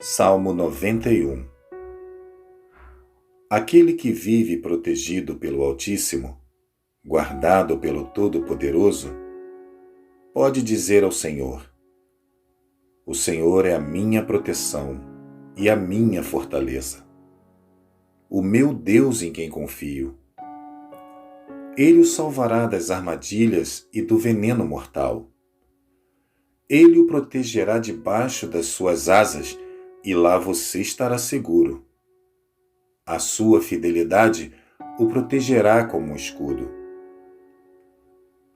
Salmo 91. Aquele que vive protegido pelo Altíssimo, guardado pelo Todo-Poderoso, pode dizer ao Senhor: O Senhor é a minha proteção e a minha fortaleza, o meu Deus em quem confio. Ele o salvará das armadilhas e do veneno mortal. Ele o protegerá debaixo das suas asas e lá você estará seguro. A sua fidelidade o protegerá como um escudo.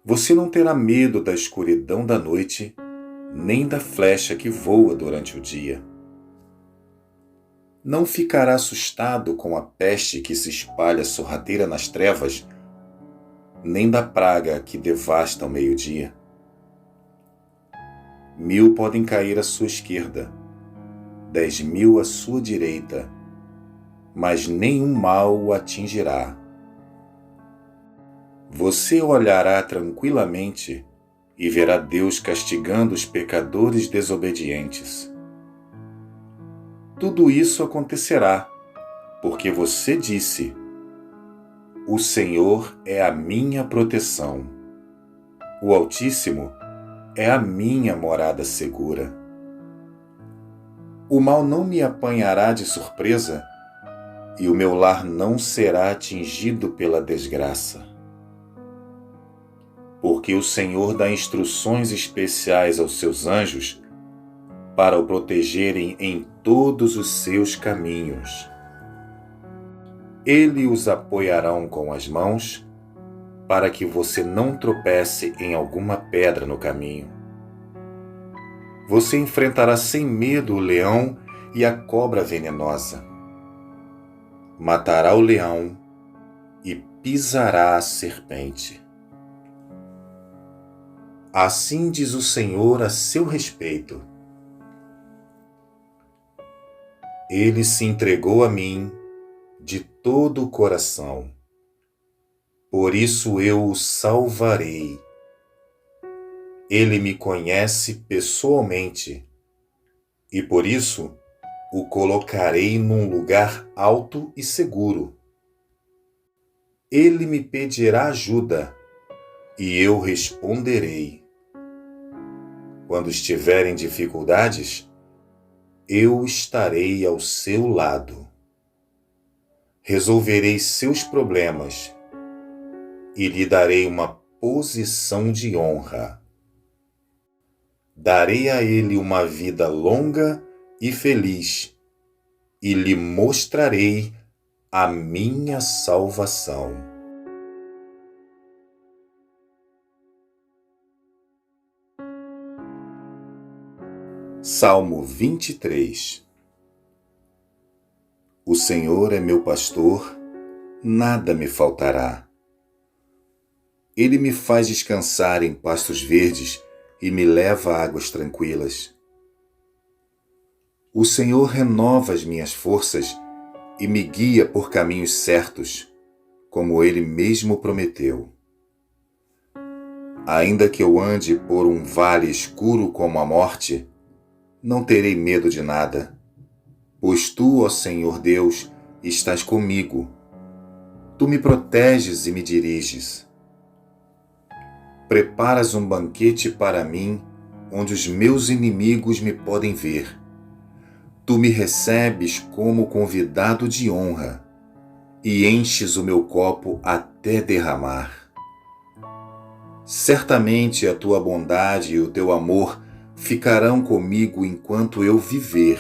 Você não terá medo da escuridão da noite, nem da flecha que voa durante o dia. Não ficará assustado com a peste que se espalha sorrateira nas trevas, nem da praga que devasta ao meio-dia. 1000 podem cair à sua esquerda, 10.000 à sua direita, mas nenhum mal o atingirá. Você olhará tranquilamente e verá Deus castigando os pecadores desobedientes. Tudo isso acontecerá, porque você disse: O Senhor é a minha proteção. O Altíssimo é a minha morada segura. O mal não me apanhará de surpresa, e o meu lar não será atingido pela desgraça. Porque o Senhor dá instruções especiais aos seus anjos para o protegerem em todos os seus caminhos. Eles os apoiarão com as mãos, para que você não tropece em alguma pedra no caminho. Você enfrentará sem medo o leão e a cobra venenosa. Matará o leão e pisará a serpente. Assim diz o Senhor a seu respeito: Ele se entregou a mim de todo o coração. Por isso eu o salvarei. Ele me conhece pessoalmente e por isso o colocarei num lugar alto e seguro. Ele me pedirá ajuda e eu responderei. Quando estiver em dificuldades, eu estarei ao seu lado. Resolverei seus problemas e lhe darei uma posição de honra. Darei a ele uma vida longa e feliz e lhe mostrarei a minha salvação. Salmo 23. O Senhor é meu pastor, nada me faltará. Ele me faz descansar em pastos verdes e me leva a águas tranquilas. O Senhor renova as minhas forças e me guia por caminhos certos, como Ele mesmo prometeu. Ainda que eu ande por um vale escuro como a morte, não terei medo de nada, pois Tu, ó Senhor Deus, estás comigo. Tu me proteges e me diriges. Preparas um banquete para mim, onde os meus inimigos me podem ver. Tu me recebes como convidado de honra e enches o meu copo até derramar. Certamente a tua bondade e o teu amor ficarão comigo enquanto eu viver.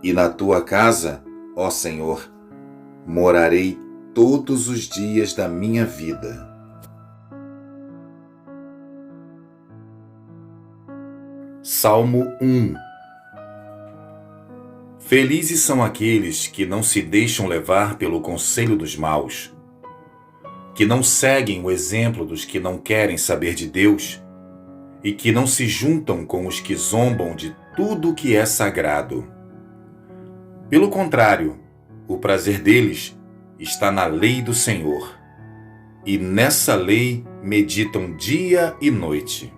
E na tua casa, ó Senhor, morarei todos os dias da minha vida. Salmo 1. Felizes são aqueles que não se deixam levar pelo conselho dos maus, que não seguem o exemplo dos que não querem saber de Deus e que não se juntam com os que zombam de tudo que é sagrado. Pelo contrário, o prazer deles está na lei do Senhor, e nessa lei meditam dia e noite.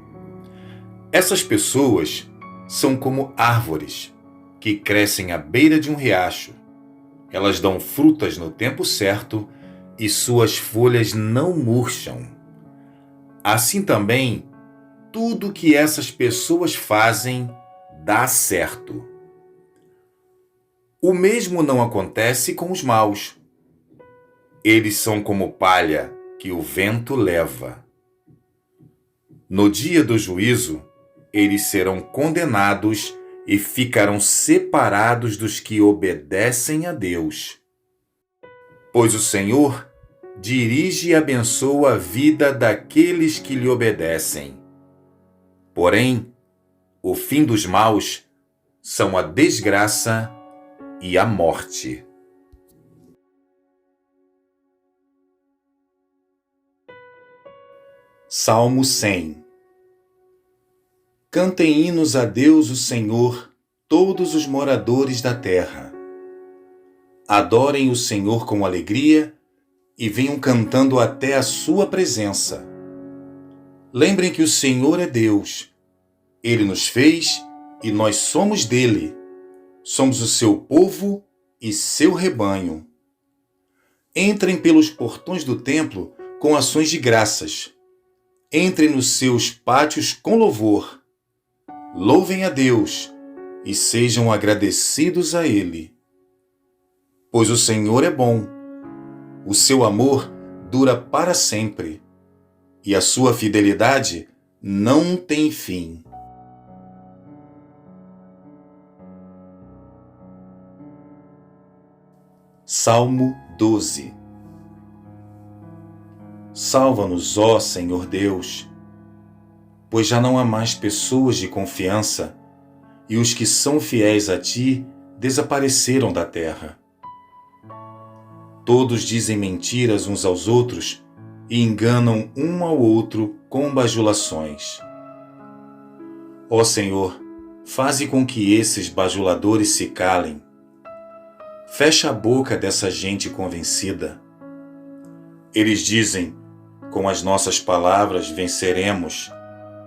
Essas pessoas são como árvores que crescem à beira de um riacho. Elas dão frutas no tempo certo e suas folhas não murcham. Assim também, tudo que essas pessoas fazem dá certo. O mesmo não acontece com os maus. Eles são como palha que o vento leva. No dia do juízo, eles serão condenados e ficarão separados dos que obedecem a Deus. Pois o Senhor dirige e abençoa a vida daqueles que lhe obedecem. Porém, o fim dos maus são a desgraça e a morte. Salmo 100. Cantem hinos a Deus o Senhor, todos os moradores da terra. Adorem o Senhor com alegria e venham cantando até a sua presença. Lembrem que o Senhor é Deus. Ele nos fez e nós somos dele. Somos o seu povo e seu rebanho. Entrem pelos portões do templo com ações de graças. Entrem nos seus pátios com louvor. Louvem a Deus e sejam agradecidos a Ele. Pois o Senhor é bom. O seu amor dura para sempre e a sua fidelidade não tem fim. Salmo 12. Salva-nos, ó Senhor Deus, pois já não há mais pessoas de confiança e os que são fiéis a Ti desapareceram da terra. Todos dizem mentiras uns aos outros e enganam um ao outro com bajulações. Ó Senhor, faze com que esses bajuladores se calem. Fecha a boca dessa gente convencida. Eles dizem, com as nossas palavras venceremos.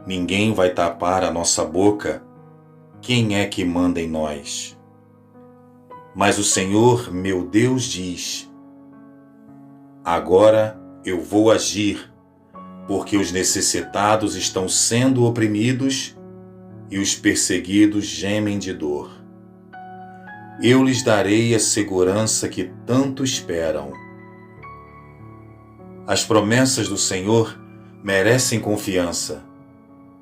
Ninguém vai tapar a nossa boca. Quem é que manda em nós? Mas o Senhor, meu Deus, diz: agora eu vou agir, porque os necessitados estão sendo oprimidos e os perseguidos gemem de dor. Eu lhes darei a segurança que tanto esperam. As promessas do Senhor merecem confiança.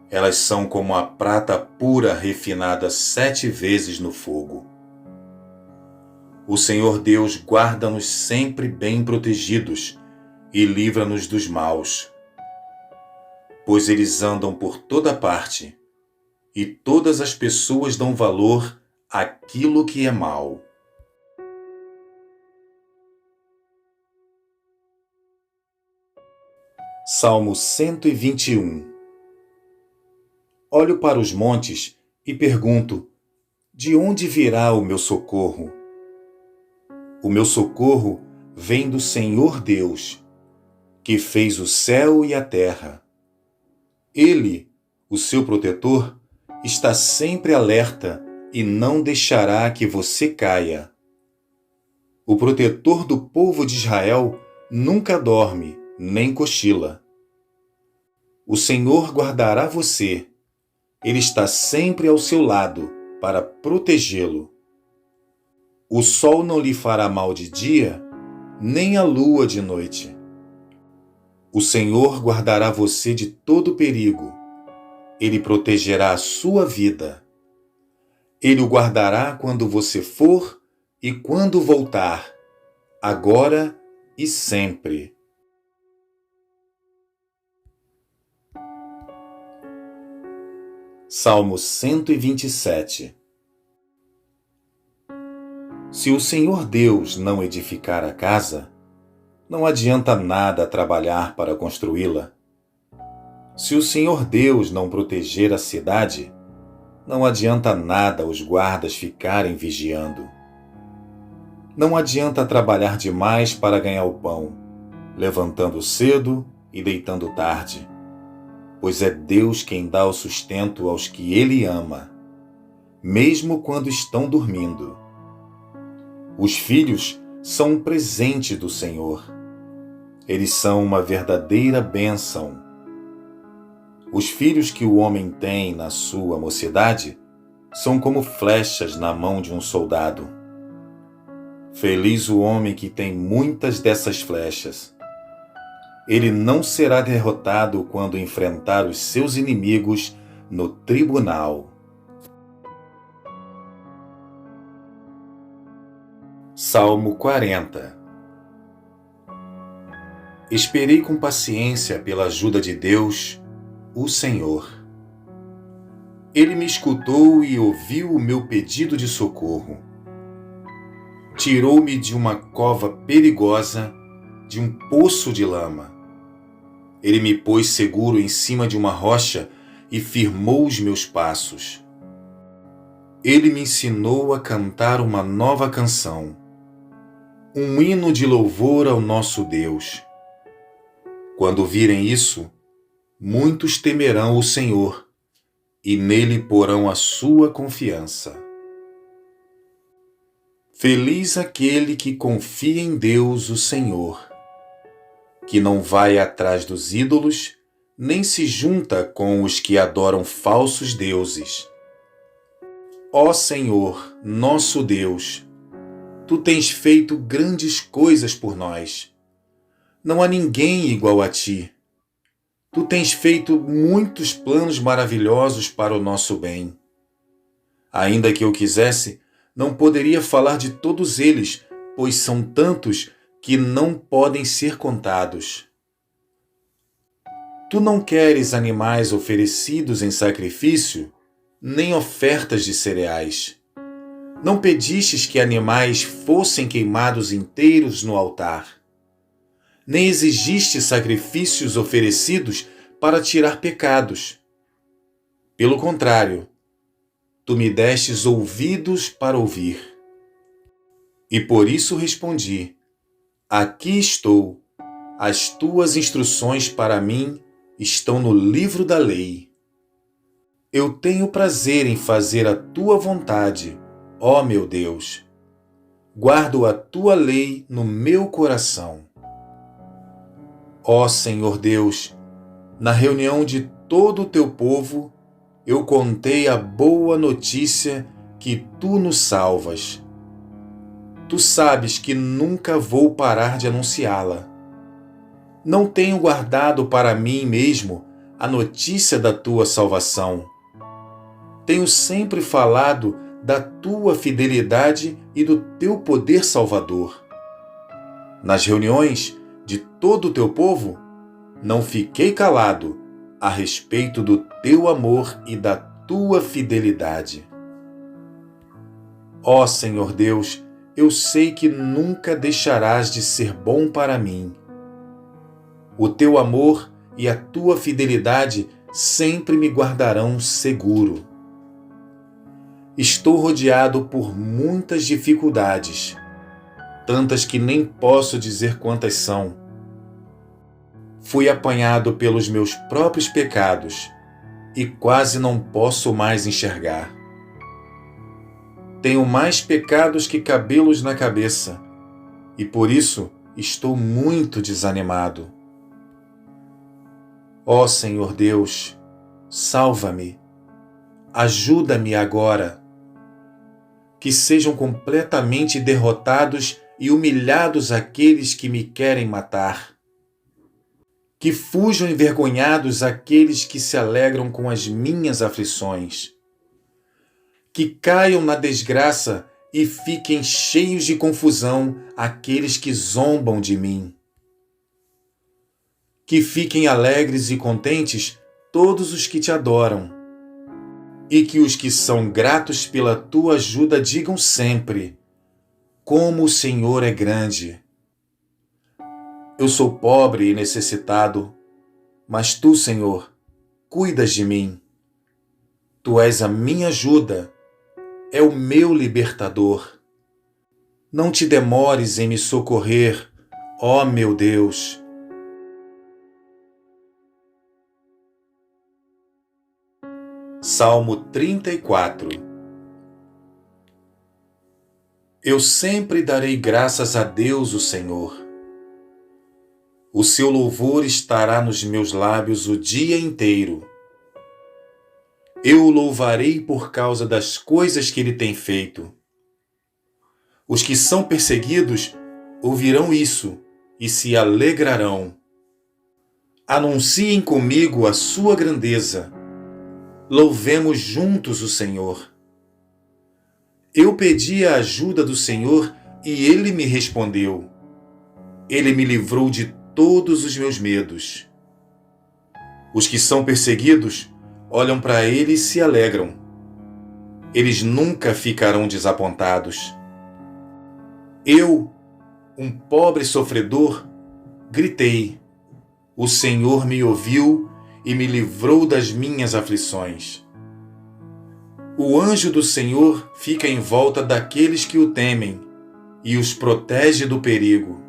Elas são como a prata pura refinada 7 vezes no fogo. O Senhor Deus guarda-nos sempre bem protegidos e livra-nos dos maus. Pois eles andam por toda parte, e todas as pessoas dão valor àquilo que é mal. Salmo 121. Olho para os montes e pergunto: de onde virá o meu socorro? O meu socorro vem do Senhor Deus, que fez o céu e a terra. Ele, o seu protetor, está sempre alerta e não deixará que você caia. O protetor do povo de Israel nunca dorme, nem cochila. O Senhor guardará você. Ele está sempre ao seu lado para protegê-lo. O sol não lhe fará mal de dia, nem a lua de noite. O Senhor guardará você de todo perigo. Ele protegerá a sua vida. Ele o guardará quando você for e quando voltar, agora e sempre. Salmo 127. Se o Senhor Deus não edificar a casa, não adianta nada trabalhar para construí-la. Se o Senhor Deus não proteger a cidade, não adianta nada os guardas ficarem vigiando. Não adianta trabalhar demais para ganhar o pão, levantando cedo e deitando tarde, pois é Deus quem dá o sustento aos que Ele ama. mesmo quando estão dormindo. Os filhos são um presente do Senhor. Eles são uma verdadeira bênção. Os filhos que o homem tem na sua mocidade são como flechas na mão de um soldado. Feliz o homem que tem muitas dessas flechas. Ele não será derrotado quando enfrentar os seus inimigos no tribunal. Salmo 40. Esperei com paciência pela ajuda de Deus, o Senhor. Ele me escutou e ouviu o meu pedido de socorro. Tirou-me de uma cova perigosa, de um poço de lama. Ele me pôs seguro em cima de uma rocha e firmou os meus passos. Ele me ensinou a cantar uma nova canção, um hino de louvor ao nosso Deus. Quando virem isso, muitos temerão o Senhor e nele porão a sua confiança. Feliz aquele que confia em Deus, o Senhor, que não vai atrás dos ídolos, nem se junta com os que adoram falsos deuses. Ó Senhor, nosso Deus, Tu tens feito grandes coisas por nós. Não há ninguém igual a Ti. Tu tens feito muitos planos maravilhosos para o nosso bem. Ainda que eu quisesse, não poderia falar de todos eles, pois são tantos que não podem ser contados. Tu não queres animais oferecidos em sacrifício, nem ofertas de cereais. Não pedistes que animais fossem queimados inteiros no altar. Nem exigiste sacrifícios oferecidos para tirar pecados. Pelo contrário, tu me destes ouvidos para ouvir. E por isso respondi: aqui estou, as tuas instruções para mim estão no livro da lei. Eu tenho prazer em fazer a tua vontade, ó meu Deus. Guardo a tua lei no meu coração. Ó Senhor Deus, na reunião de todo o teu povo, eu contei a boa notícia que tu nos salvas. Tu sabes que nunca vou parar de anunciá-la. Não tenho guardado para mim mesmo a notícia da tua salvação. Tenho sempre falado da tua fidelidade e do teu poder salvador. Nas reuniões de todo o teu povo, não fiquei calado a respeito do teu amor e da tua fidelidade. Ó Senhor Deus, eu sei que nunca deixarás de ser bom para mim. O teu amor e a tua fidelidade sempre me guardarão seguro. Estou rodeado por muitas dificuldades, tantas que nem posso dizer quantas são. Fui apanhado pelos meus próprios pecados e quase não posso mais enxergar. Tenho mais pecados que cabelos na cabeça e por isso estou muito desanimado. Ó Senhor Deus, salva-me, ajuda-me agora. Que sejam completamente derrotados e humilhados aqueles que me querem matar. Que fujam envergonhados aqueles que se alegram com as minhas aflições. Que caiam na desgraça e fiquem cheios de confusão aqueles que zombam de mim. Que fiquem alegres e contentes todos os que te adoram. E que os que são gratos pela tua ajuda digam sempre: como o Senhor é grande. Eu sou pobre e necessitado, mas tu, Senhor, cuidas de mim. Tu és a minha ajuda, é o meu libertador. Não te demores em me socorrer, ó meu Deus. Salmo 34. Eu sempre darei graças a Deus, o Senhor. O seu louvor estará nos meus lábios o dia inteiro. Eu o louvarei por causa das coisas que ele tem feito. Os que são perseguidos ouvirão isso e se alegrarão. Anunciem comigo a sua grandeza. Louvemos juntos o Senhor. Eu pedi a ajuda do Senhor e ele me respondeu. Ele me livrou de todos os meus medos. Os que são perseguidos olham para ele e se alegram. Eles nunca ficarão desapontados. Eu, um pobre sofredor, gritei. O Senhor me ouviu e me livrou das minhas aflições. O anjo do Senhor fica em volta daqueles que o temem e os protege do perigo.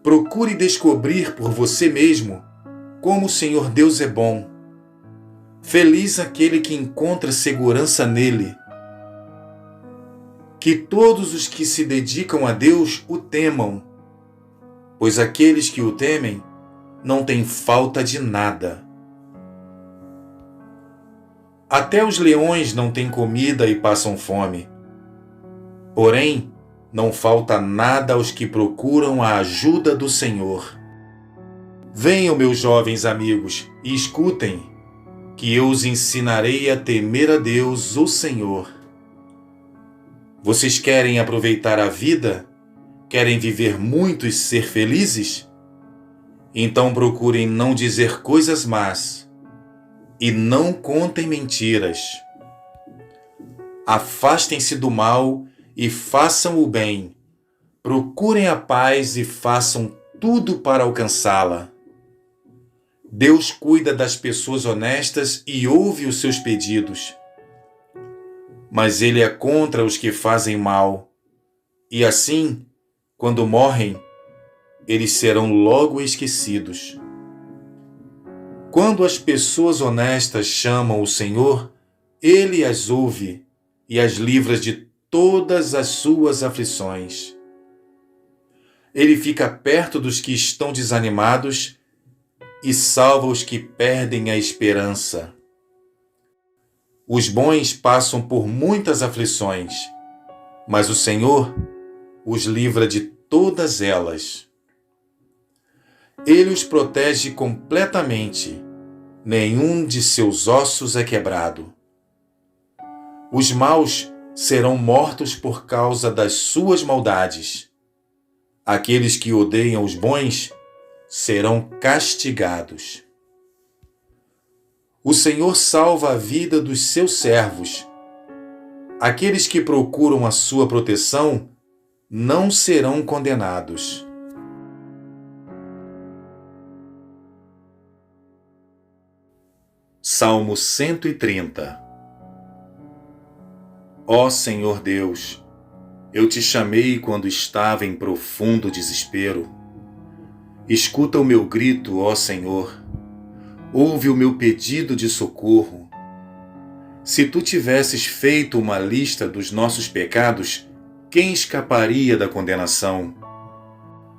Procure descobrir por você mesmo como o Senhor Deus é bom. Feliz aquele que encontra segurança nele. Que todos os que se dedicam a Deus o temam, pois aqueles que o temem não têm falta de nada. Até os leões não têm comida e passam fome. Porém, não falta nada aos que procuram a ajuda do Senhor. Venham, meus jovens amigos, e escutem, que eu os ensinarei a temer a Deus, o Senhor. Vocês querem aproveitar a vida? Querem viver muito e ser felizes? Então procurem não dizer coisas más e não contem mentiras. Afastem-se do mal e façam o bem. Procurem a paz e façam tudo para alcançá-la. Deus cuida das pessoas honestas e ouve os seus pedidos. Mas Ele é contra os que fazem mal. E assim, quando morrem, eles serão logo esquecidos. Quando as pessoas honestas chamam o Senhor, Ele as ouve e as livra de todas as suas aflições. Ele fica perto dos que estão desanimados e salva os que perdem a esperança. Os bons passam por muitas aflições, mas o Senhor os livra de todas elas. Ele os protege completamente, nenhum de seus ossos é quebrado. Os maus serão mortos por causa das suas maldades. Aqueles que odeiam os bons serão castigados. O Senhor salva a vida dos seus servos. Aqueles que procuram a sua proteção não serão condenados. Salmo 130. Ó Senhor Deus, eu te chamei quando estava em profundo desespero. Escuta o meu grito, ó Senhor. Ouve o meu pedido de socorro. Se tu tivesses feito uma lista dos nossos pecados, quem escaparia da condenação?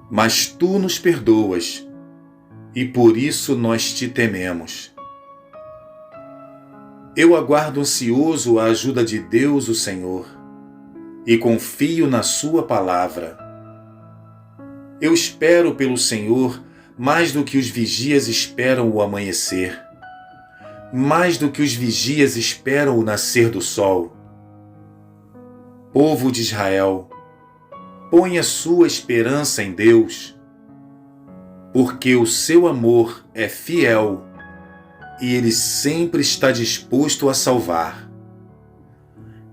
Mas tu nos perdoas, e por isso nós te tememos. Eu aguardo ansioso a ajuda de Deus, o Senhor, e confio na sua palavra. Eu espero pelo Senhor mais do que os vigias esperam o amanhecer, mais do que os vigias esperam o nascer do sol. Povo de Israel, põe a sua esperança em Deus, porque o seu amor é fiel e Ele sempre está disposto a salvar.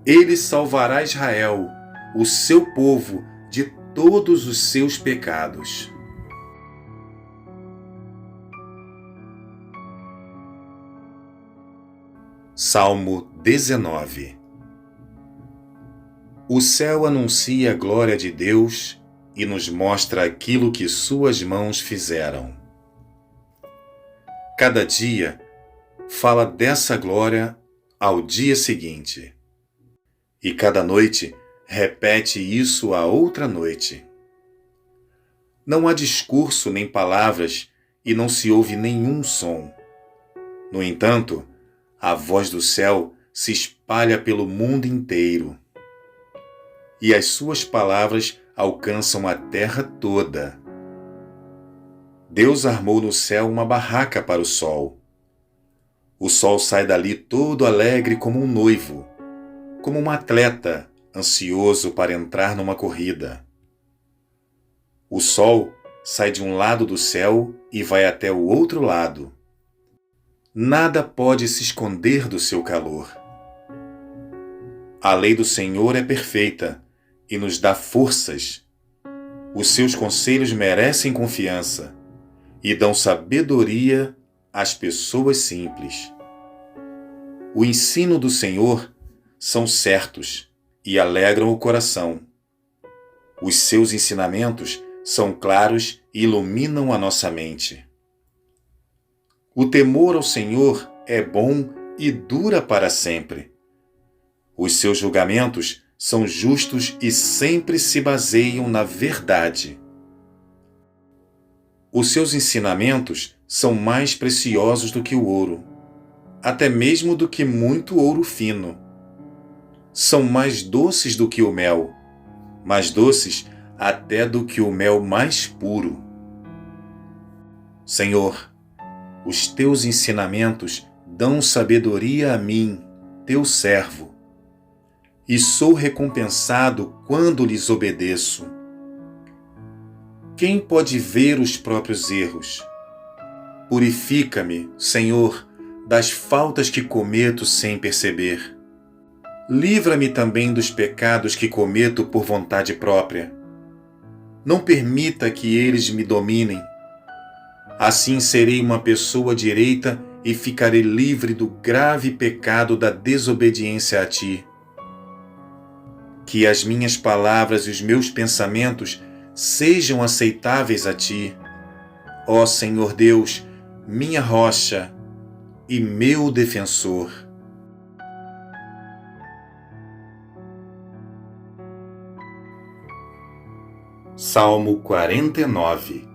Ele salvará Israel, o seu povo, de todos os seus pecados. Salmo 19. O céu anuncia a glória de Deus e nos mostra aquilo que suas mãos fizeram. Cada dia fala dessa glória ao dia seguinte, e cada noite repete isso a outra noite. Não há discurso nem palavras e não se ouve nenhum som. No entanto, a voz do céu se espalha pelo mundo inteiro. E as suas palavras alcançam a terra toda. Deus armou no céu uma barraca para o sol. O sol sai dali todo alegre como um noivo, como um atleta ansioso para entrar numa corrida. O sol sai de um lado do céu e vai até o outro lado. Nada pode se esconder do seu calor. A lei do Senhor é perfeita e nos dá forças. Os seus conselhos merecem confiança e dão sabedoria às pessoas simples. O ensino do Senhor são certos e alegram o coração. Os seus ensinamentos são claros e iluminam a nossa mente. O temor ao Senhor é bom e dura para sempre. Os seus julgamentos são justos e sempre se baseiam na verdade. Os seus ensinamentos são mais preciosos do que o ouro, até mesmo do que muito ouro fino. São mais doces do que o mel, mais doces até do que o mel mais puro. Senhor, os teus ensinamentos dão sabedoria a mim, teu servo, e sou recompensado quando lhes obedeço. Quem pode ver os próprios erros? Purifica-me, Senhor, das faltas que cometo sem perceber. Livra-me também dos pecados que cometo por vontade própria. Não permita que eles me dominem. Assim serei uma pessoa direita e ficarei livre do grave pecado da desobediência a Ti. Que as minhas palavras e os meus pensamentos sejam aceitáveis a Ti, ó Senhor Deus, minha rocha e meu defensor. Salmo 49.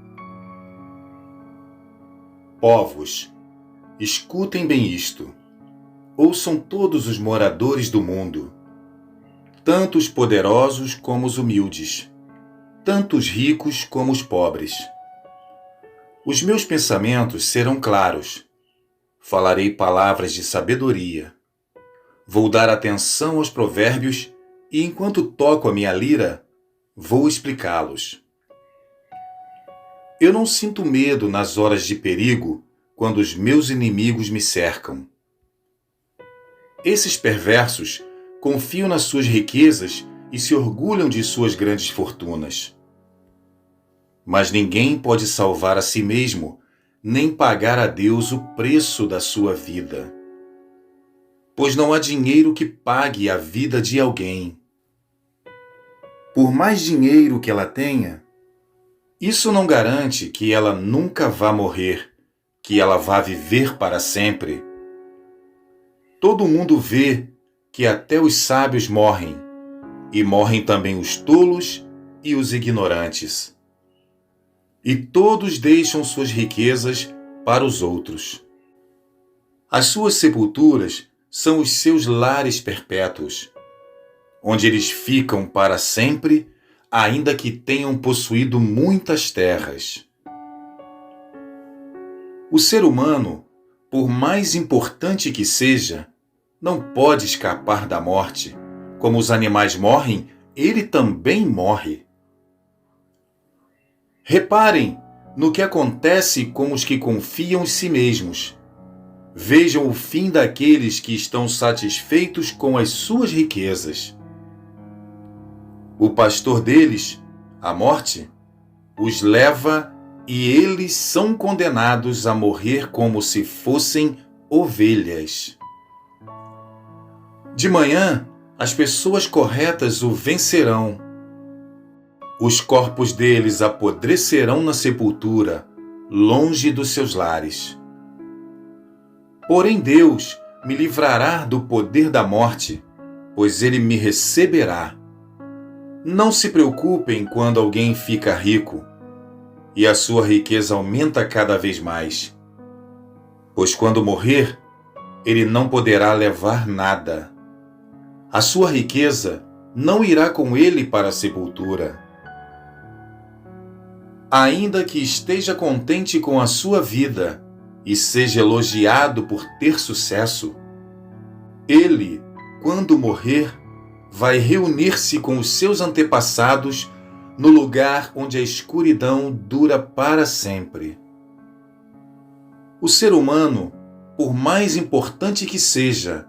Povos, escutem bem isto. Ouçam todos os moradores do mundo, tanto os poderosos como os humildes, tanto os ricos como os pobres. Os meus pensamentos serão claros. Falarei palavras de sabedoria. Vou dar atenção aos provérbios e, enquanto toco a minha lira, vou explicá-los. Eu não sinto medo nas horas de perigo, quando os meus inimigos me cercam. Esses perversos confiam nas suas riquezas e se orgulham de suas grandes fortunas. Mas ninguém pode salvar a si mesmo, nem pagar a Deus o preço da sua vida. Pois não há dinheiro que pague a vida de alguém. Por mais dinheiro que ela tenha, isso não garante que ela nunca vá morrer, que ela vá viver para sempre. Todo mundo vê que até os sábios morrem, e morrem também os tolos e os ignorantes. E todos deixam suas riquezas para os outros. As suas sepulturas são os seus lares perpétuos, onde eles ficam para sempre, ainda que tenham possuído muitas terras. O ser humano, por mais importante que seja, não pode escapar da morte. Como os animais morrem, ele também morre. Reparem no que acontece com os que confiam em si mesmos. Vejam o fim daqueles que estão satisfeitos com as suas riquezas. O pastor deles, a morte, os leva e eles são condenados a morrer como se fossem ovelhas. De manhã, as pessoas corretas o vencerão. Os corpos deles apodrecerão na sepultura, longe dos seus lares. Porém Deus me livrará do poder da morte, pois Ele me receberá. Não se preocupem quando alguém fica rico e a sua riqueza aumenta cada vez mais, pois quando morrer, ele não poderá levar nada. A sua riqueza não irá com ele para a sepultura. Ainda que esteja contente com a sua vida e seja elogiado por ter sucesso, ele, quando morrer, vai reunir-se com os seus antepassados no lugar onde a escuridão dura para sempre. O ser humano, por mais importante que seja,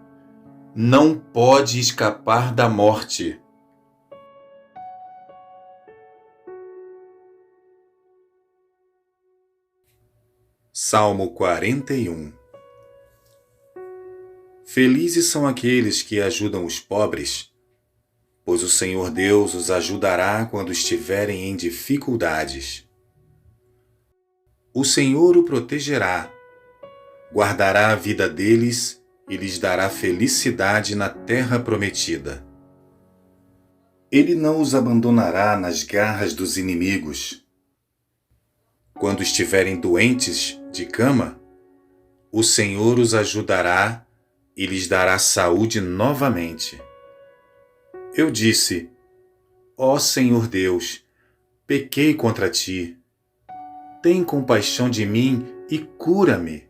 não pode escapar da morte. Salmo 41. Felizes são aqueles que ajudam os pobres, pois o Senhor Deus os ajudará quando estiverem em dificuldades. O Senhor o protegerá, guardará a vida deles e lhes dará felicidade na terra prometida. Ele não os abandonará nas garras dos inimigos. Quando estiverem doentes de cama, o Senhor os ajudará e lhes dará saúde novamente. Eu disse: ó Senhor Deus, pequei contra ti. Tem compaixão de mim e cura-me.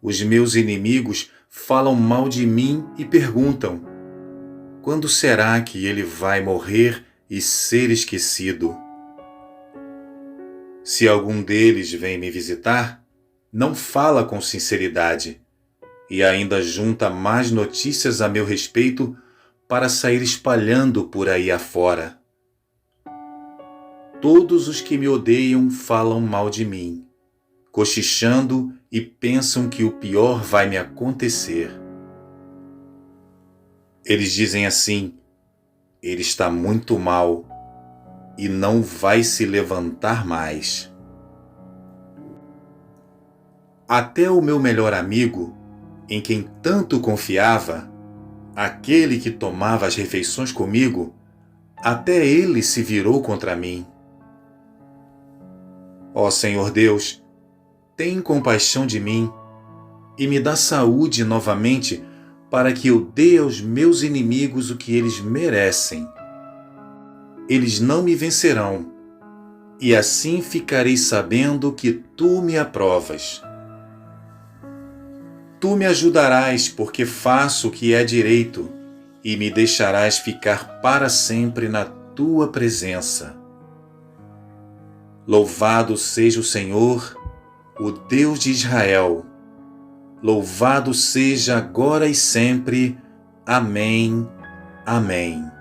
Os meus inimigos falam mal de mim e perguntam: quando será que ele vai morrer e ser esquecido? Se algum deles vem me visitar, não fala com sinceridade e ainda junta más notícias a meu respeito para sair espalhando por aí afora. Todos os que me odeiam falam mal de mim, cochichando e pensam que o pior vai me acontecer. Eles dizem assim: ele está muito mal e não vai se levantar mais. Até o meu melhor amigo, em quem tanto confiava, aquele que tomava as refeições comigo, até ele se virou contra mim. Ó Senhor Deus, tem compaixão de mim e me dá saúde novamente para que eu dê aos meus inimigos o que eles merecem. Eles não me vencerão, e assim ficarei sabendo que tu me aprovas. Tu me ajudarás porque faço o que é direito e me deixarás ficar para sempre na tua presença. Louvado seja o Senhor, o Deus de Israel. Louvado seja agora e sempre. Amém. Amém.